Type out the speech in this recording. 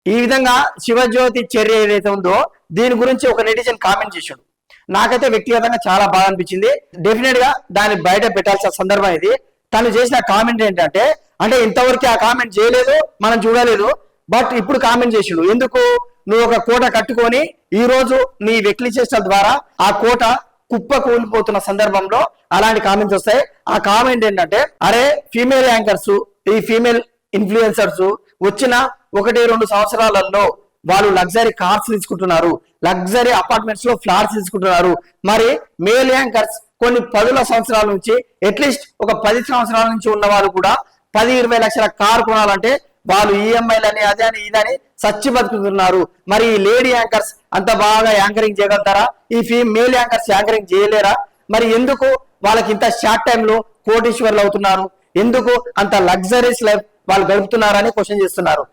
ఈ విధంగా శివజ్యోతి చర్య ఏదైతే ఉందో దీని గురించి ఒక నెటిజన్ కామెంట్ చేశాడు. నాకైతే వ్యక్తిగతంగా చాలా బాగా అనిపించింది. డెఫినెట్ గా దాన్ని బయట పెట్టాల్సిన సందర్భం ఇది. తను చేసిన కామెంట్ ఏంటంటే, అంటే ఇంతవరకు ఆ కామెంట్ చేయలేదు, మనం చూడలేదు, బట్ ఇప్పుడు కామెంట్ చేసిండు. ఎందుకు? నువ్వు ఒక కోట కట్టుకొని ఈ రోజు నీ వెక్లి చేష్టల ద్వారా ఆ కోట కుప్ప కూలిపోతున్న సందర్భంలో అలాంటి కామెంట్స్ వస్తాయి. ఆ కామెంట్ ఏంటంటే, అరే ఫీమేల్ యాంకర్స్, ఈ ఫీమేల్ ఇన్ఫ్లుయెన్సర్స్ వచ్చిన 1-2 సంవత్సరాలలో వాళ్ళు లగ్జరీ కార్స్ తీసుకుంటున్నారు, లగ్జరీ అపార్ట్మెంట్స్ లో ఫ్లాట్స్ తీసుకుంటున్నారు. మరి మేల్ యాంకర్స్ కొన్ని 10 సంవత్సరాల నుంచి, అట్లీస్ట్ ఒక 10 సంవత్సరాల నుంచి ఉన్న వాళ్ళు కూడా 10-20 లక్షల కారు కొనాలంటే వాళ్ళు ఈఎంఐలని అదని ఇదని సచ్చి బతుకుతున్నారు. మరి ఈ లేడీ యాంకర్స్ అంత బాగా యాంకరింగ్ చేయగలుగుతారా? ఈ మేల్ యాంకర్స్ యాంకరింగ్ చేయలేరా? మరి ఎందుకు వాళ్ళకి ఇంత షార్ట్ టైంలో కోటీశ్వర్లు అవుతున్నారు? ఎందుకు అంత లగ్జరీస్ లైఫ్ వాళ్ళు గడుపుతున్నారని క్వశ్చన్ చేస్తున్నారు.